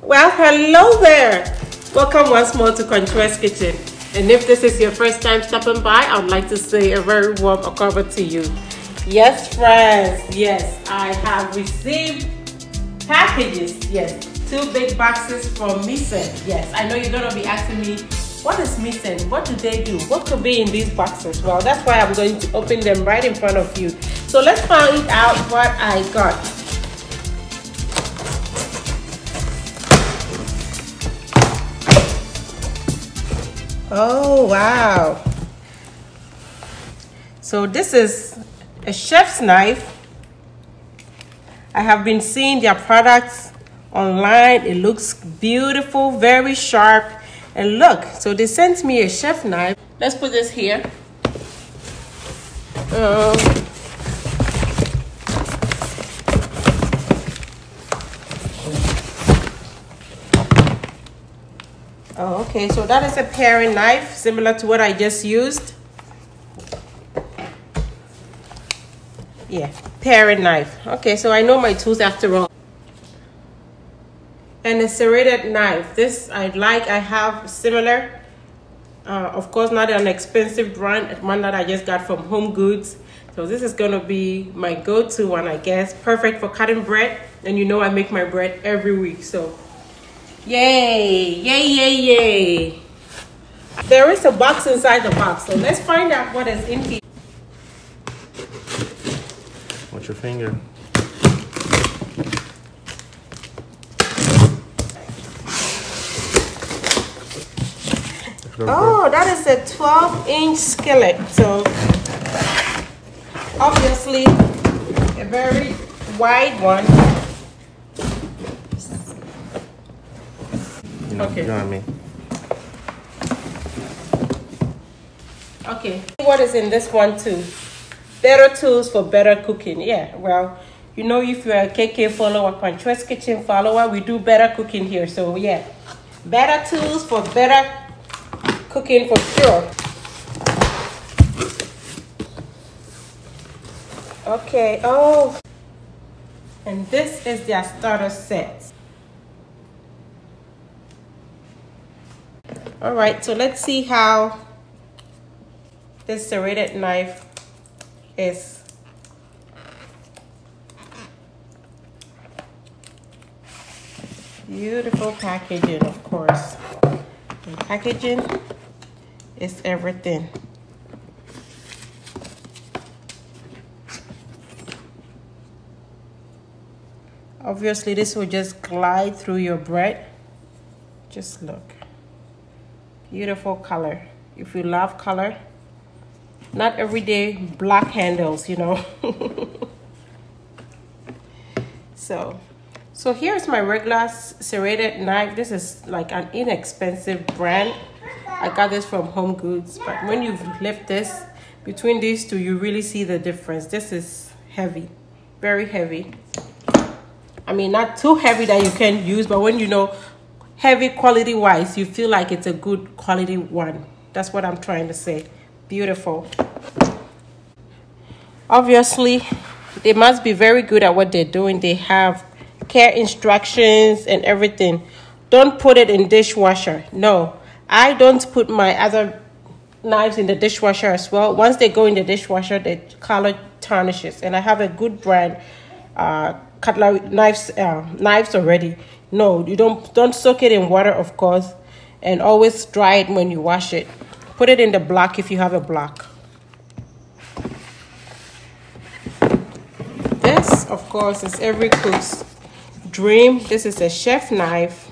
Well, hello there. Welcome once more to Contro's Kitchen. And if this is your first time stopping by, I would like to say a very warm welcome to you. Yes, friends. Yes, I have received packages. Yes, 2 big boxes from Misen. Yes, I know you're going to be asking me, what is Misen? What do they do? What could be in these boxes? Well, that's why I'm going to open them right in front of you. So let's find out what I got. Oh, wow. So this is a chef's knife. I have been seeing their products online. It looks beautiful, very sharp. And look, so they sent me a chef knife. Let's put this here. Oh, okay, so that is a paring knife, similar to what I just used. Yeah, paring knife. Okay, so I know my tools after all. And a serrated knife. This I have similar. Of course, not an expensive brand, one that I just got from Home Goods. So this is gonna be my go-to one, I guess. Perfect for cutting bread. And you know I make my bread every week, so yay, yay, yay, yay. There is a box inside the box, so let's find out what is in here. Watch your finger. Oh, that is a 12-inch skillet. So obviously a very wide one. Okay. You know what I mean? Okay. What is in this one too? Better tools for better cooking. Yeah. Well, you know, if you're a KK follower, Contro's Kitchen follower, we do better cooking here. So yeah, better tools for better cooking for sure. Okay. Oh, and this is their starter set. All right, so let's see how this serrated knife is. Beautiful packaging, of course. And packaging is everything. Obviously, this will just glide through your bread. Just look. Beautiful color. If you love color, not everyday black handles, you know. So here's my regular serrated knife. This is like an inexpensive brand. I got this from Home Goods, but when you lift this between these two, you really see the difference. This is heavy, very heavy. I mean, not too heavy that you can't use, but when you know heavy quality wise, you feel like it's a good quality one. That's what I'm trying to say. Beautiful. Obviously, they must be very good at what they're doing. They have care instructions and everything. Don't put it in dishwasher. No, I don't put my other knives in the dishwasher as well. Once they go in the dishwasher, the color tarnishes. And I have a good brand cutlery knives already. No, you don't soak it in water, of course, and always dry it when you wash it. Put it in the block if you have a block. This, of course, is every cook's dream. This is a chef knife.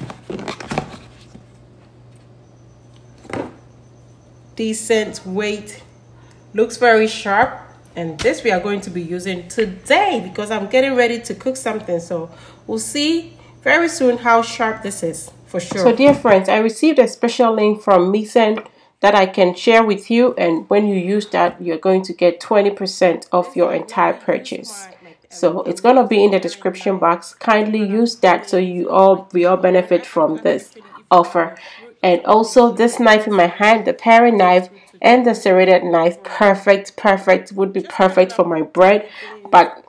Decent weight. Looks very sharp. And this we are going to be using today because I'm getting ready to cook something. So we'll see very soon how sharp this is, for sure. So dear friends, I received a special link from Misen that I can share with you, and when you use that, you're going to get 20% off your entire purchase. So it's going to be in the description box. Kindly use that so we all benefit from this offer. And also this knife in my hand, the paring knife and the serrated knife, would be perfect for my bread. But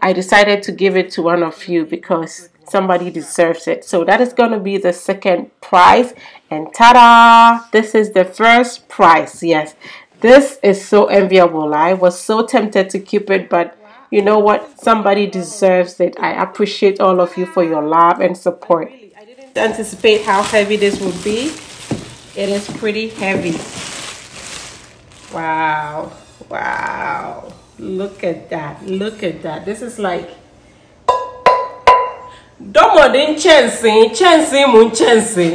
I decided to give it to one of you because somebody deserves it. So that is going to be the second prize. And ta-da! This is the first prize. Yes, this is so enviable. I was so tempted to keep it, but you know what? Somebody deserves it. I appreciate all of you for your love and support. I didn't anticipate how heavy this would be. It is pretty heavy. Wow. Wow. Look at that. Look at that. This is like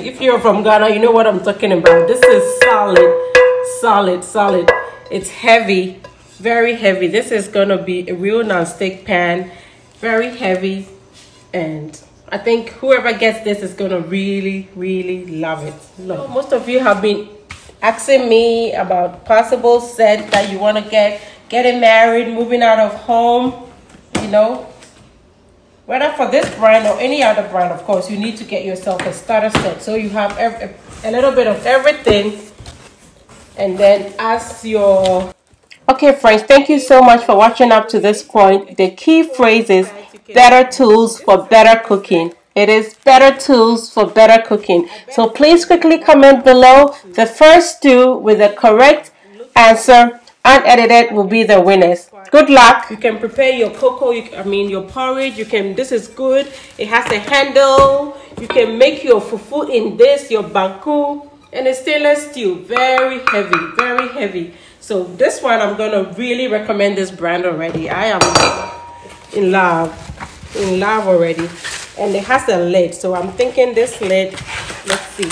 if you're from Ghana, you know what I'm talking about. This is solid. It's heavy, very heavy. This is gonna be a real non-stick pan, very heavy, and I think whoever gets this is gonna really love it. Look, most of you have been asking me about possible sets that you want to getting married, moving out of home, you know. Whether for this brand or any other brand, of course, you need to get yourself a starter set. So you have a little bit of everything. And then as your... Okay, friends, thank you so much for watching up to this point. The key phrase is better tools for better cooking. It is better tools for better cooking. So please quickly comment below. The first two with the correct answer, unedited, will be the winners. Good luck. You can prepare your cocoa, your porridge. This is good. It has a handle. You can make your fufu in this, your banku, and it's stainless steel. Very heavy. So this one, I'm gonna really recommend this brand already. I am in love already. And it has a lid, so I'm thinking this lid, let's see.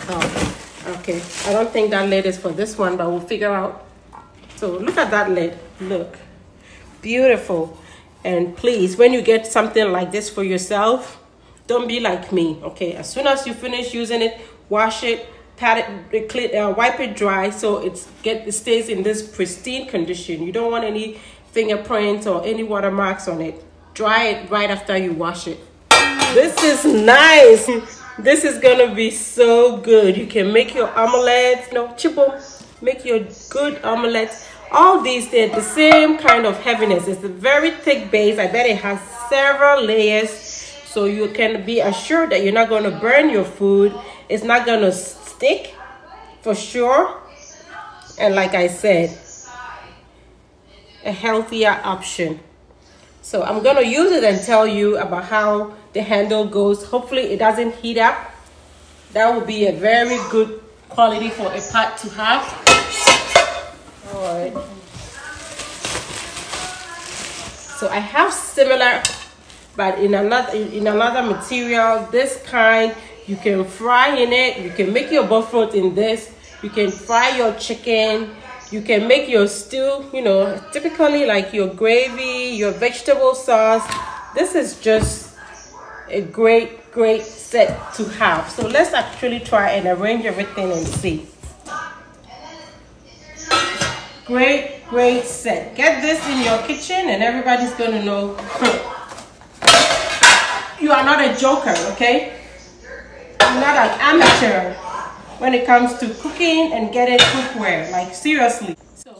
Oh, okay. I don't think that lid is for this one, but we'll figure out. So look at that lid. Look. Beautiful. And please, when you get something like this for yourself, don't be like me, okay? As soon as you finish using it, wash it, pat it, wipe it dry so it stays in this pristine condition. You don't want any fingerprints or any watermarks on it. Dry it right after you wash it. This is nice. This is gonna be so good. You can make your omelette, make your good omelette. All these, they're the same kind of heaviness. It's a very thick base. I bet it has several layers, so you can be assured that you're not gonna burn your food. It's not gonna stick for sure. And like I said, a healthier option. So I'm gonna use it and tell you about how the handle goes. Hopefully it doesn't heat up. That would be a very good quality for a pot to have. All right. So I have similar, but in another material. This kind, you can fry in it. You can make your buffalo in this. You can fry your chicken. You can make your stew, typically like your gravy, your vegetable sauce. This is just a great set to have. So let's actually try and arrange everything and see. Great set. Get this in your kitchen and everybody's going to know you are not a joker, okay? You're not an amateur when it comes to cooking and getting cookware, like seriously.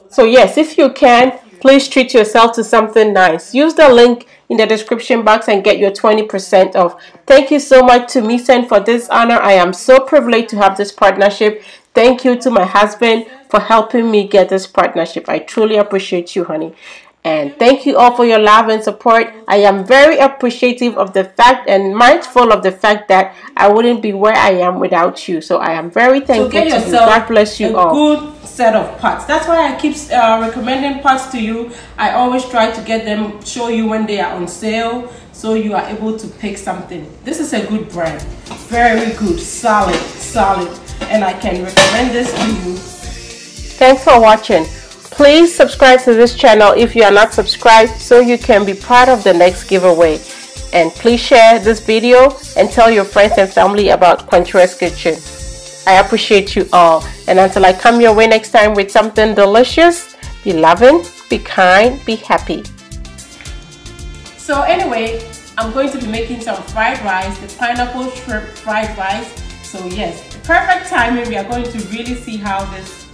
So yes, if you can, please treat yourself to something nice. Use the link in the description box and get your 20% off. Thank you so much to Misen for this honor. I am so privileged to have this partnership. Thank you to my husband for helping me get this partnership. I truly appreciate you, honey. And thank you all for your love and support. I am very appreciative of the fact and mindful of the fact that I wouldn't be where I am without you. So I am very thankful to you. God bless you all. Good set of pots. That's why I keep recommending pots to you. I always try to get them, show you when they are on sale, so you are able to pick something. This is a good brand. Very good, solid, and I can recommend this to you. Thanks for watching. Please subscribe to this channel if you are not subscribed so you can be part of the next giveaway. And please share this video and tell your friends and family about Quantra's Kitchen. I appreciate you all. And until I come your way next time with something delicious, be loving, be kind, be happy. So anyway, I'm going to be making some fried rice, the pineapple shrimp fried rice. So yes, perfect timing. We are going to really see how this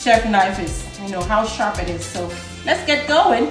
chef knife is, how sharp it is. So let's get going.